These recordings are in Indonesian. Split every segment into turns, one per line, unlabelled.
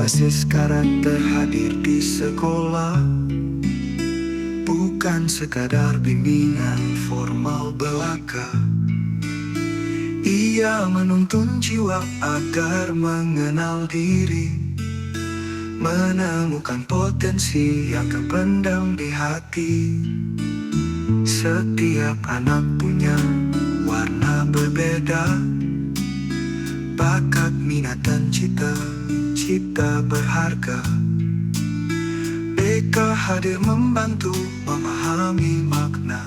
berbasis karakter hadir di sekolah, bukan sekadar bimbingan formal belaka. Ia menuntun jiwa agar mengenal diri, menemukan potensi yang terpendam di hati. Setiap anak punya warna berbeda, bakat, minat, dan cita-cita berharga. BK hadir membantu memahami makna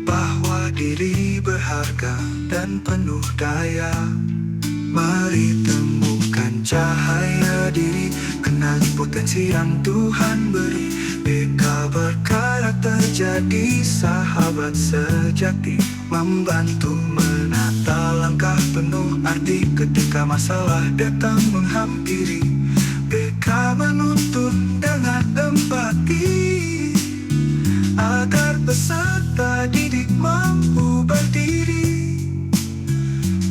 bahwa diri berharga dan penuh daya. Mari temukan cahaya diri, kenali potensi yang Tuhan beri. BK berkarakter jadi sahabat sejati, membantu menata langkah penuh arti ketika masalah datang menghampiri. BK menuntun dengan empati agar peserta didik mampu berdiri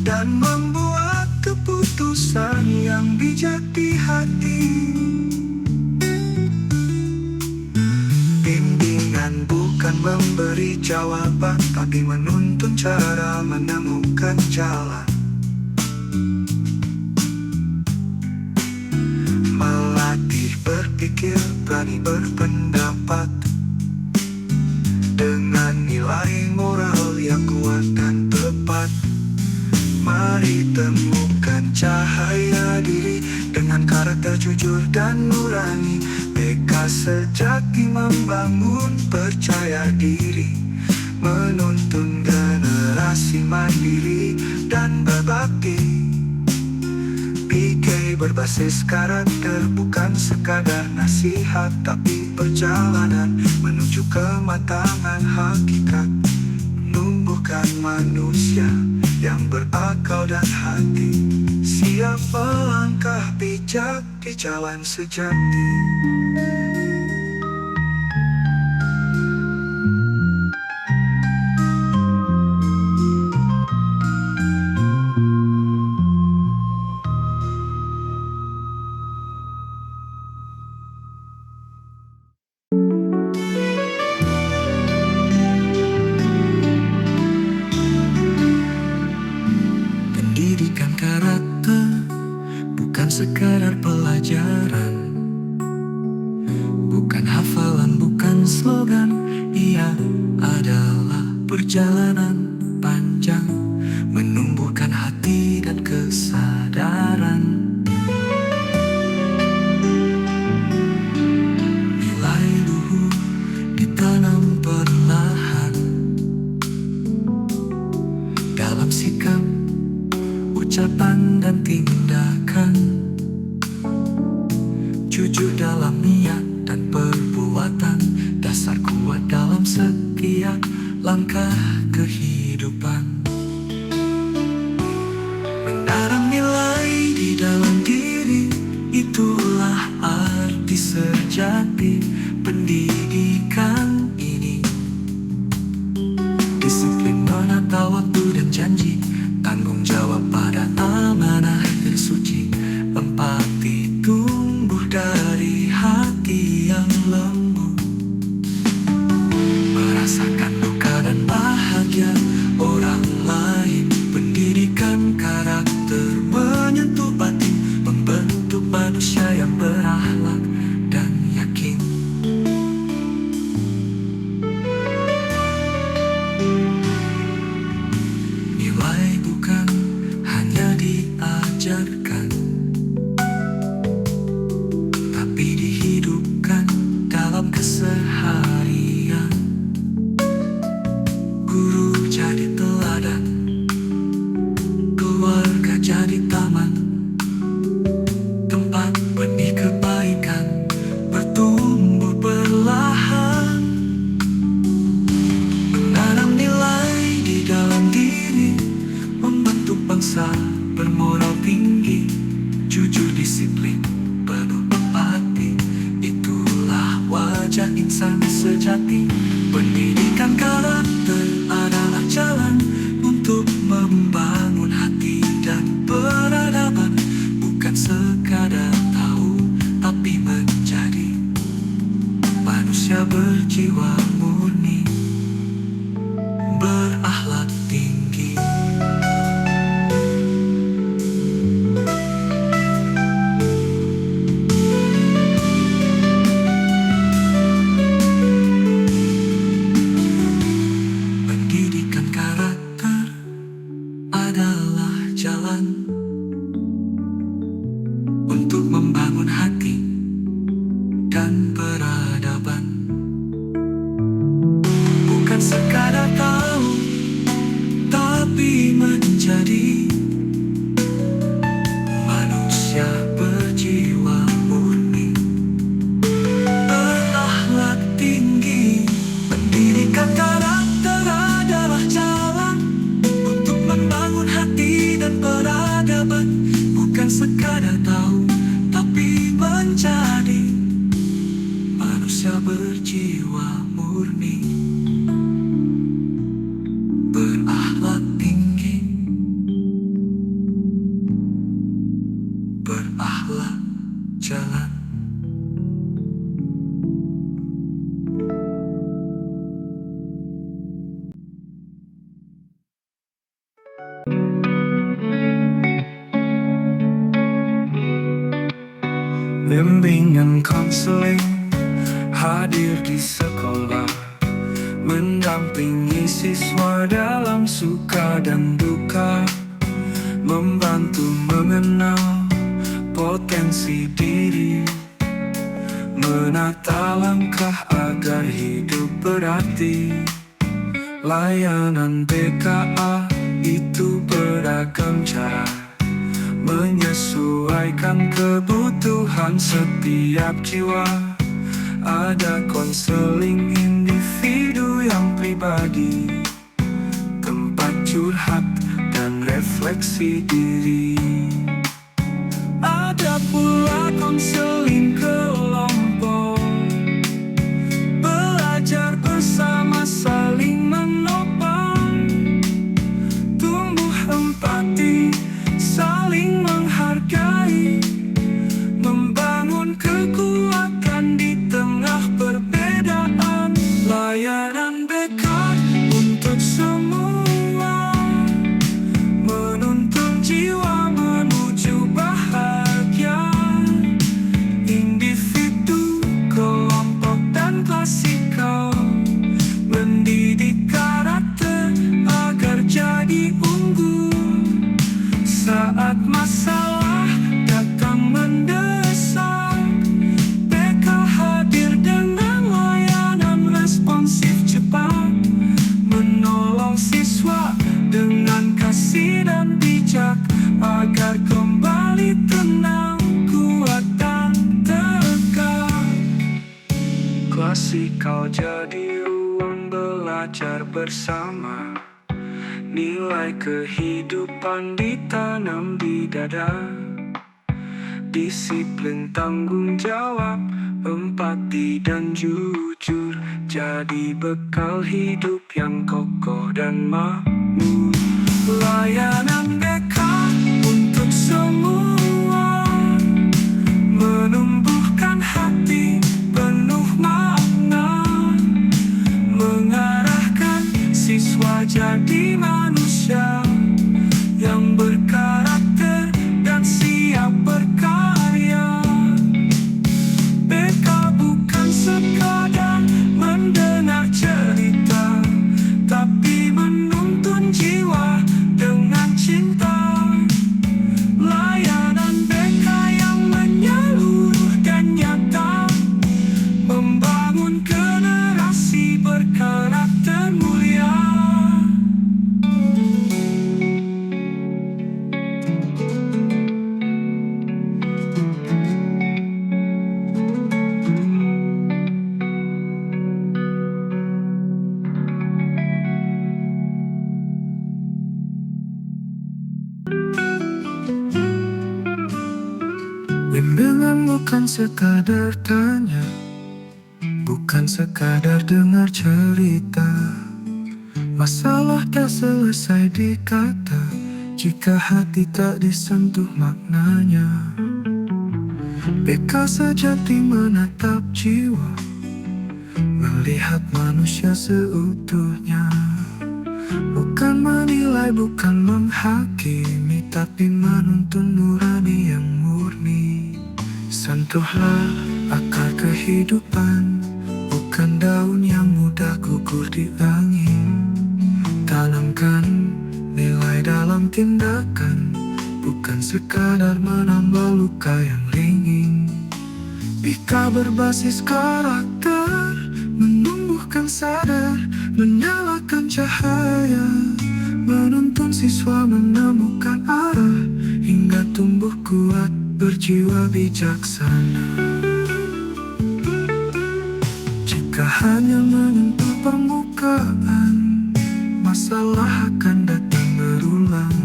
dan membuat keputusan yang bijak di hati. Bimbingan bukan memberi jawaban, tapi menuntun cara menemukan jalan. Melatih berpikir, berani berpendapat, dengan nilai moral yang kuat dan tepat. Mari temukan cahaya diri dengan karakter jujur dan nurani. BK sejati membangun percaya diri, menuntun generasi mandiri dan berbakti. BK berbasis karakter bukan sekadar nasihat, tapi perjalanan menuju kematangan hakikat. Menumbuhkan manusia yang berakal dan hati, siap melangkah bijak di jalan sejati. Pendidikan karakter bukan sekadar pelajaran, bukan hafalan, bukan slogan. Ia adalah perjalanan panjang, menumbuhkan hati dan kesadaran. Nilai luhur ditanam perlahan dalam sikap, ucapan, dan tindakan. Jujur dalam niat dan perbuatan, dasar kuat dalam setiap langkah kehidupan. Menanam nilai di dalam diri, itulah arti sejati pendidikan ini. Disiplin menata waktu dan janji, tanggung jawab pada amanah dan suci. Empati tumbuh dari hati yang lembut, merasakan duka dan bahagia orang lain. Pendidikan karakter menyentuh batin, membentuk manusia yang berakhlak dan yakin. Nilai bukan hanya sekadar tahu, tapi menjadi manusia berjiwa murni, berakhlak tinggi. Pendidikan karakter adalah jalan untuk membangun hati dan peradaban. Bukan sekadar tahu, tapi menjadi manusia berjiwa murni, berakhlak tinggi, berakhlak jalan. Bimbingan konseling hadir di sekolah, mendampingi siswa dalam suka dan duka, membantu mengenal potensi diri, menata langkah agar hidup berarti. Layanan BKA itu beragam cara, menyesuaikan kebutuhan setiap jiwa. Ada konseling individu yang pribadi, tempat curhat dan refleksi diri. Ada pula konseling kelompok, belajar bersama saling menopang, tumbuh empati, saling menghargai, membangun kekuatan di tengah perbedaan. Layanan BK untuk semua, menuntun jiwa menuju bahagia. Individu, kelompok dan klasikal, mendidik karakter agar jadi unggul. Saat masalah datang mendesak, BK hadir dengan layanan responsif cepat, menolong siswa dengan kasih dan bijak agar kembali tenang, kuat dan tegak. Klasikal jadi ruang belajar bersama, nilai kehidupan ditanam di dada. Disiplin, tanggung jawab, empati dan jujur jadi bekal hidup yang kokoh dan makmur. Layanan BK untuk semua, menumbuhkan hati penuh makna, mengarahkan siswa jadi manusia yang berkarakter dan siap berkarya. BK bukan sekadar mendengar cerita, tapi menuntun jiwa dengan cinta. Layanan BK yang menyeluruh dan nyata, membangun generasi berkarakter mulia. Bimbingan bukan sekadar tanya, bukan sekadar dengar cerita. Masalah tak selesai di kata, jika hati tak disentuh maknanya. BK sejati menatap jiwa, melihat manusia seutuhnya. Bukan menilai, bukan menghakimi, tapi menuntun nurani yang murni. Sentuhlah akar kehidupan, bukan daun yang mudah gugur di angin. Tanamkan nilai dalam tindakan, bukan sekadar menambah luka yang ringin. BK berbasis karakter, menumbuhkan sadar, cahaya, menuntun siswa menemukan arah, hingga tumbuh kuat berjiwa bijaksana. Jika hanya menyentuh permukaan, masalah akan datang berulang.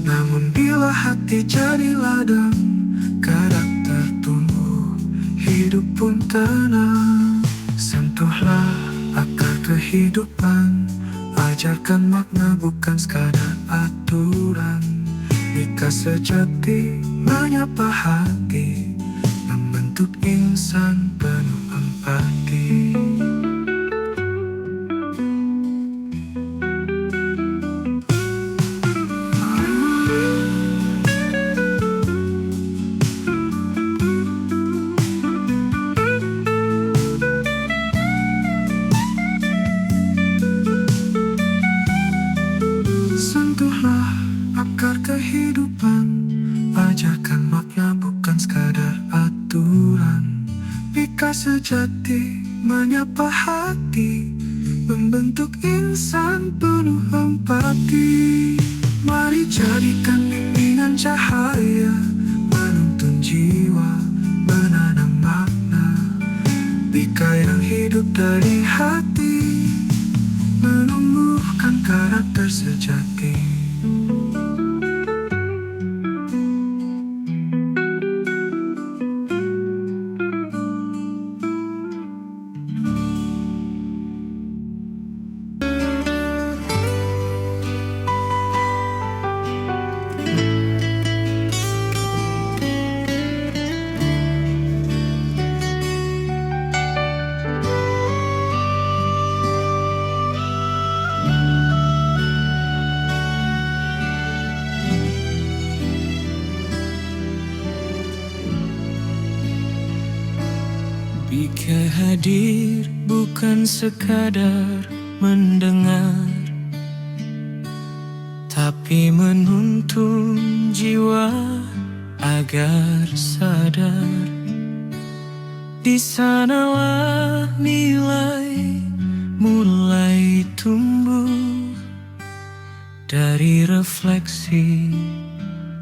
Namun bila hati jadi ladang, karakter tumbuh, hidup pun tenang. Sentuhlah akar kehidupan, ajarkan makna bukan sekadar aturan. Nikah sejati menyapa hati, membentuk insan penuh empati. Sentuhlah akar kehidupan, ajarkan makna bukan sekadar aturan. Bika sejati menyapa hati, membentuk insan penuh empati. Mari jadikan bimbingan cahaya, menuntun jiwa, menanam makna. Bika yang hidup dari hati, menumbuhkan karakter sejati.
Bika hadir bukan sekadar mendengar, tapi menuntun jiwa agar sadar. Di sanalah nilai mulai tumbuh, dari refleksi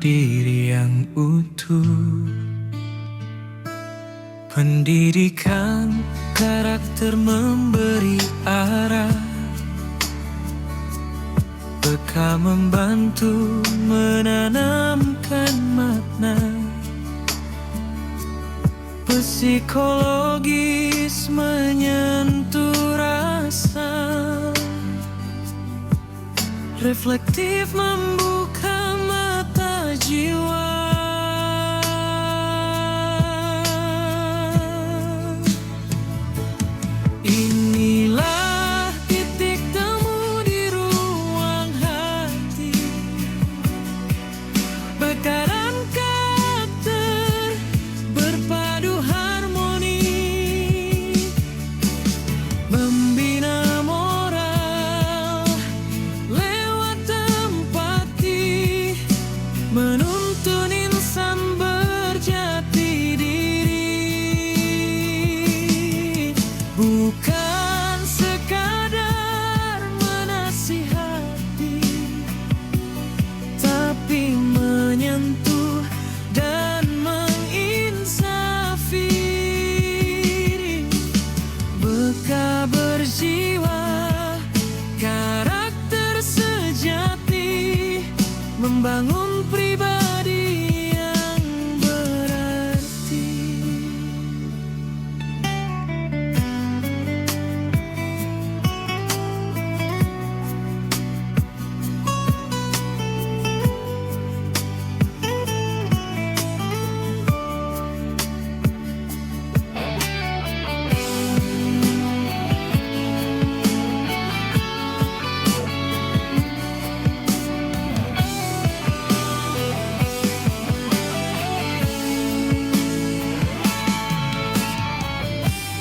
diri yang utuh. Pendidikan karakter memberi arah, Bika membantu menanamkan makna. Psikologis menyentuh rasa, reflektif membuka mata jiwa. Inilah titik temu di ruang hati, Bika dan karakter berpadu harmoni, membina moral lewat empati, menuntun insan berjati diri, bukan sekadar menasihati, tapi menyentuh dan menginsafi. Bika berjiwa karakter sejati, membangun pribadi yang berarti.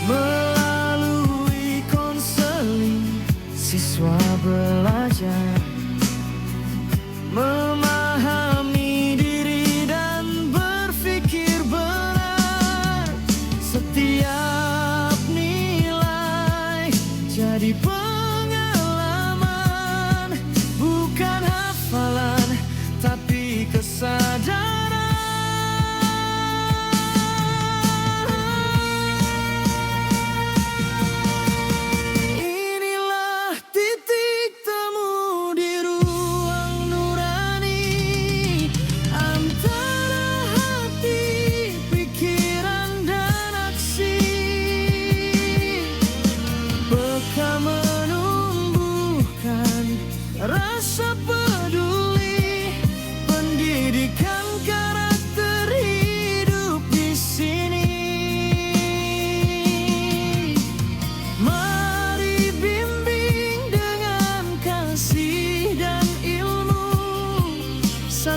Melalui konseling, siswa belajar memahami diri dan berpikir benar. Setiap nilai jadi pengalaman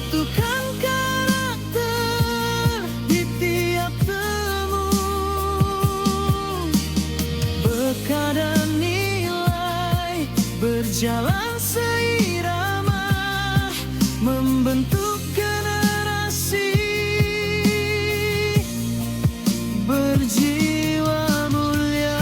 menyatukan karakter di tiap temu, berkah dan nilai berjalan seirama, membentuk generasi berjiwa mulia.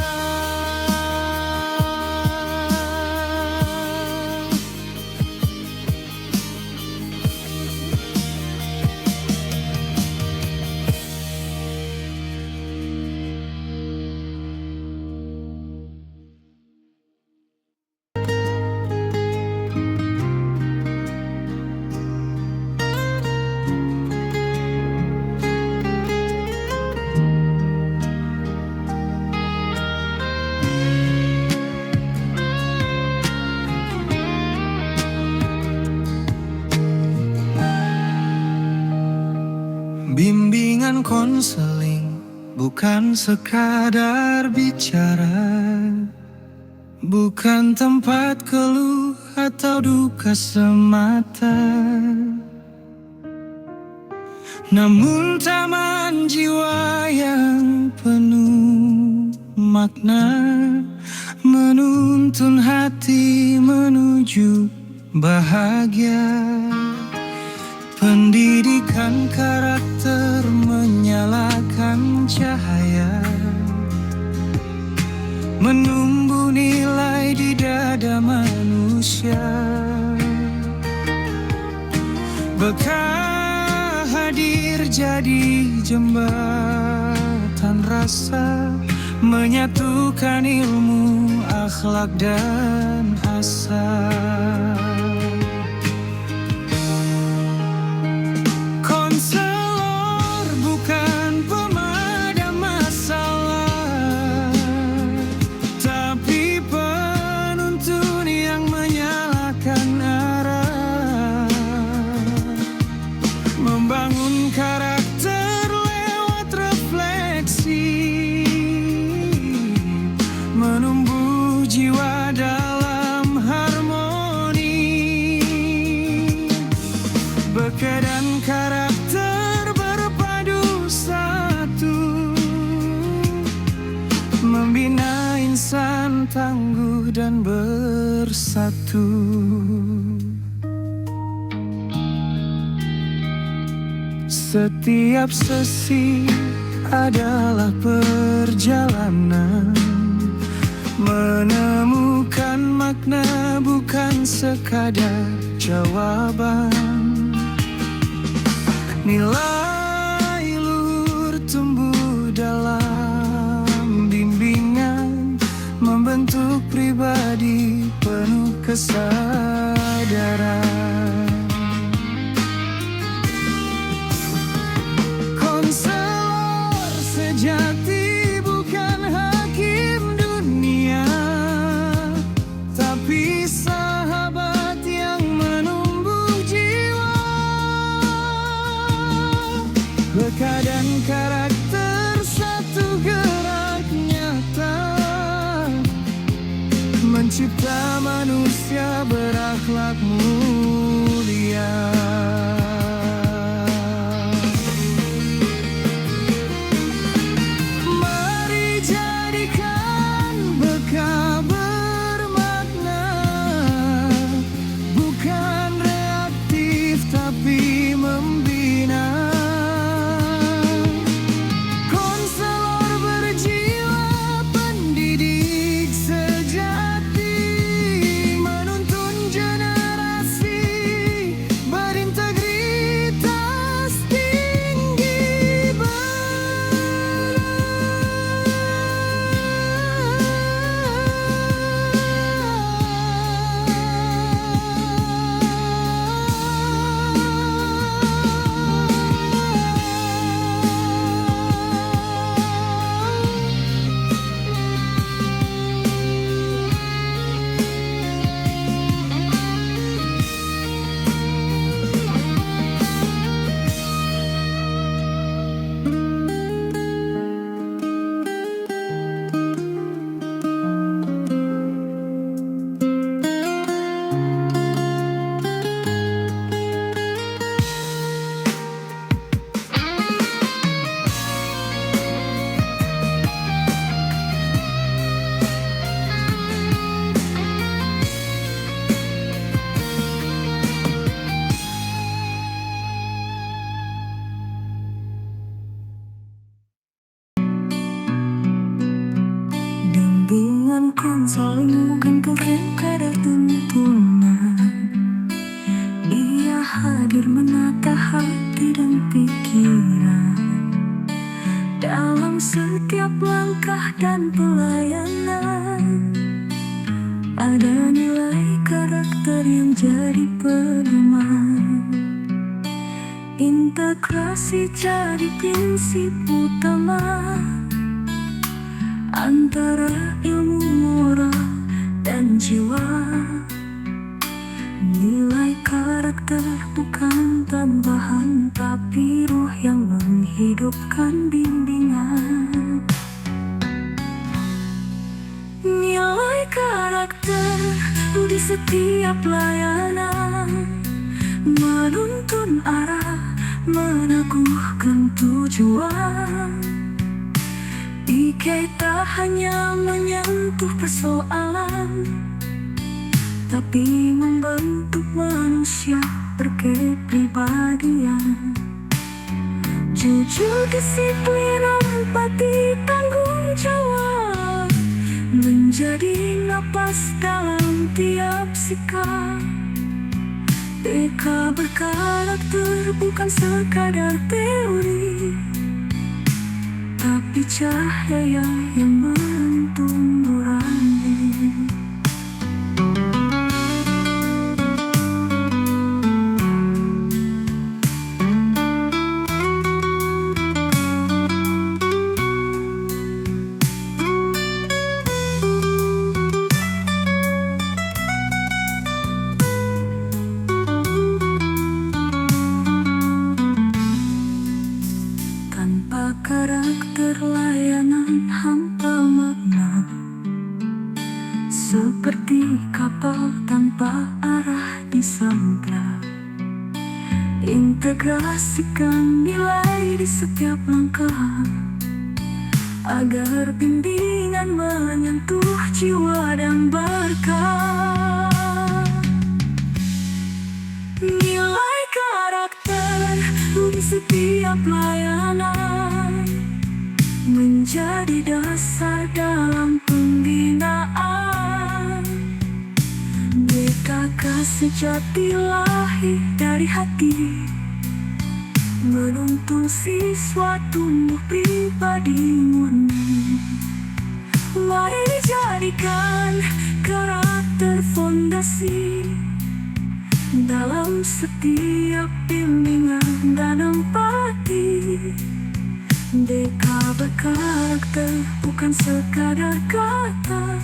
Bimbingan konseling bukan sekadar bicara, bukan tempat keluh atau duka semata, namun taman jiwa yang penuh makna, menuntun hati menuju bahagia. Pendidikan karakter menyalakan cahaya, menumbuh nilai di dada manusia. Berkah hadir jadi jembatan rasa, menyatukan ilmu, akhlak dan asa. Konselor bukan pemadam masalah, tapi penuntun yang menyalakan arah, membangun karakter lewat refleksi, menumbuh jiwa dalam harmoni. Berkah dan karakter berpadu satu, membina insan tangguh dan bersatu. Setiap sesi adalah perjalanan, menemukan makna bukan sekadar jawaban. Nilai luhur tumbuh dalam bimbingan, membentuk pribadi penuh kesadaran. Konselor sejati bukan hakim dunia, tapi sahabat yang menumbuh jiwa. Berkah dan karakter satu gerak nyata, mencipta manusia berakhlak mulia. Mari jadikan berkah bermakna, bukan reaktif tapi membina. Konselor berjiwa pendidik sejati, menuntun generasi berintegritas
Ada nilai karakter yang jadi pedoman. Integrasi jadi prinsip utama antara ilmu, moral, dan jiwa. Nilai karakter bukan tambahan, tapi ruh yang menghidupkan bimbingan. Nilai karakter di setiap layanan, menuntun arah, meneguhkan tujuan. IK tak hanya menyentuh persoalan, tapi membentuk manusia berkepribadian. Jujur, disiplin, empati, tanggung jawab menjadi napas dalam tiap sikap. BK berkarakter bukan sekadar teori, tapi cahaya yang menuntun nurani. Tanpa karakter layanan hampa makna, seperti kapal tanpa arah di samudra. Integrasikan nilai di setiap langkah, agar bimbingan menyentuh jiwa dan berkah. Nilai karakter di setiap layanan menjadi dasar dalam pembinaan. BKK sejati lahir dari hati, menuntun siswa tumbuh pribadi murni. Mari dijadikan karakter fondasi dalam setiap bimbingan dan empati. DK berkarakter bukan sekadar kata,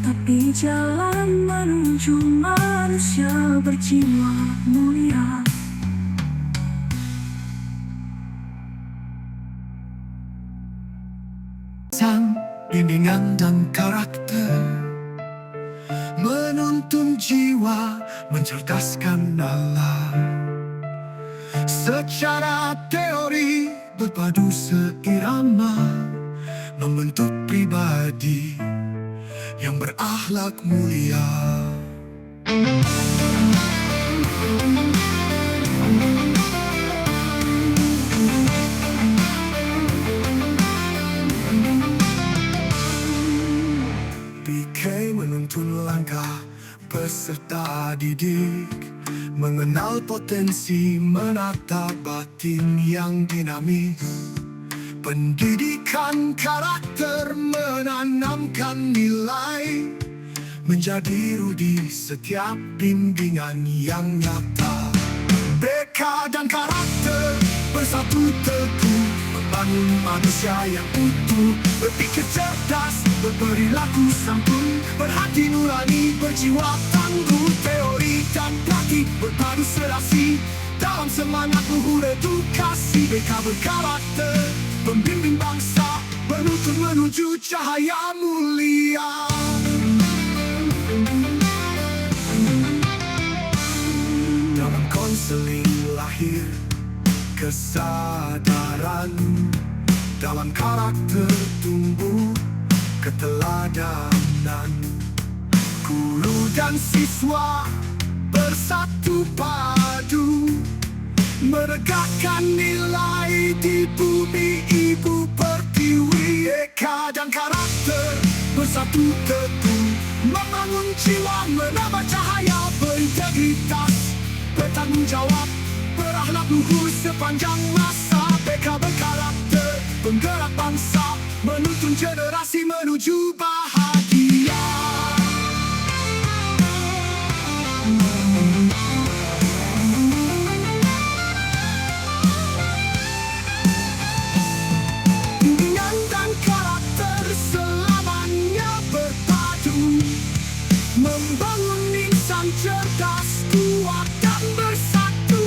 tapi jalan menuju manusia berjiwa mulia.
Sang bimbingan dan karakter menuntun jiwa, mencerdaskan nalar. Secara teori berpadu seirama, membentuk pribadi yang berakhlak mulia. BK menuntun langkah peserta didik, mengenal potensi, menata batin yang dinamis. Pendidikan karakter menanamkan nilai, menjadi ruh di setiap bimbingan yang nyata. BK dan karakter bersatu teguh, membangun manusia yang utuh. Berpikir cerdas, berperilaku santun, berhati nurani, berjiwa tangguh. Teori dan praktik berpadu serasi dalam semangat luhur edukasi. BK berkarakter, pembimbing bangsa, menuntun menuju cahaya mulia. Dalam konseling lahir kesadaran, dalam karakter tumbuh keteladanan. Guru dan siswa bersatu padu, menegakkan nilai di bumi ibu pertiwi. Eka dan karakter bersatu teguh, membangun jiwa, menambah cahaya, berintegritas, bertanggung jawab, berakhlak luhur sepanjang masa. BK berkarakter, penggerak bangsa, menuntun generasi menuju bahagia. membangun insan cerdas, kuat dan bersatu.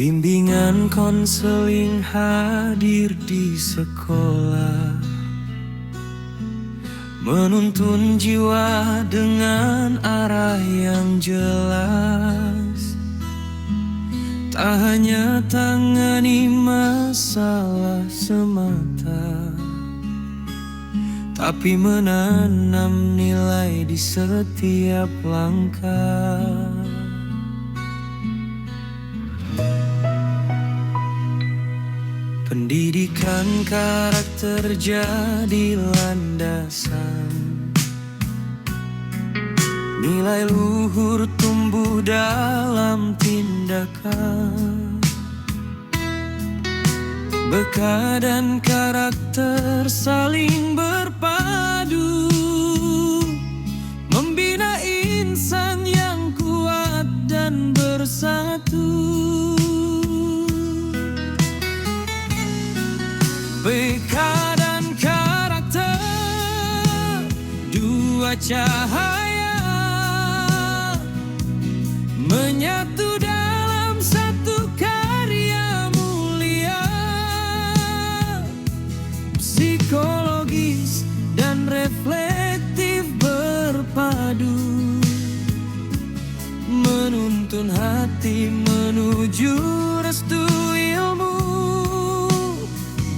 Bimbingan konseling hadir di sekolah, menuntun jiwa dengan arah yang jelas. Tak hanya tangani masalah semata, tapi menanam nilai di setiap langkah. Pendidikan karakter jadi landasan, nilai luhur tumbuh dalam tindakan. Beka dan karakter saling berpadu, membina insan yang kuat dan bersatu. Beka dan karakter, dua cahaya menyatu dalam satu karya mulia. Psikologis dan reflektif berpadu, menuntun hati menuju restu ilmu.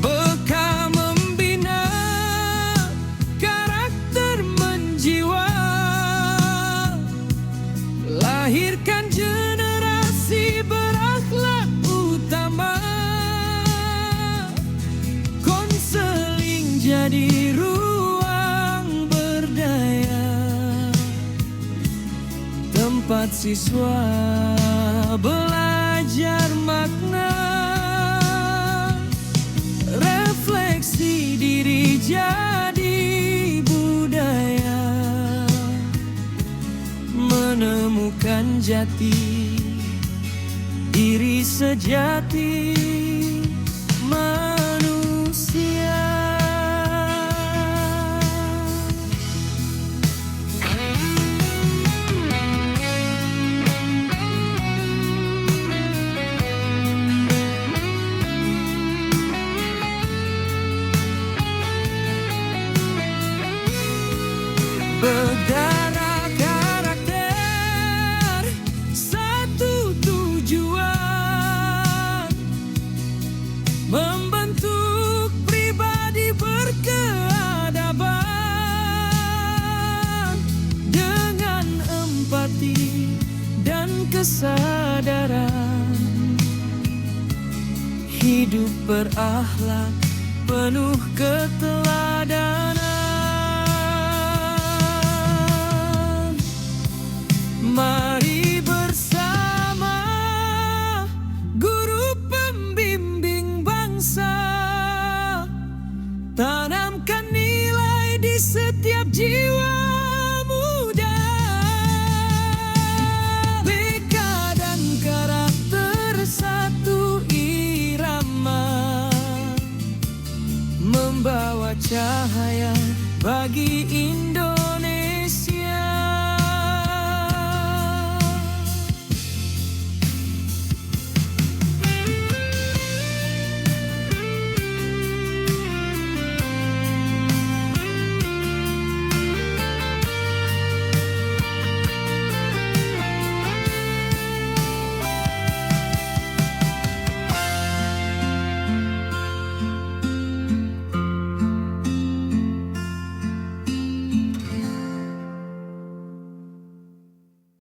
Beka membina karakter menjiwa, lahirkan generasi berakhlak utama. Konseling jadi ruang berdaya, tempat siswa belajar makna. Refleksi diri jadi budaya, menemukan jati diri sejati manusia. Berdarah karakter, satu tujuan, membentuk pribadi berkeadaban, dengan empati dan kesadaran, hidup berakhlak penuh keteladanan. Mari bersama guru pembimbing bangsa, tanamkan nilai di setiap jiwa muda. Beka dan karakter satu irama, membawa cahaya bagi Indonesia.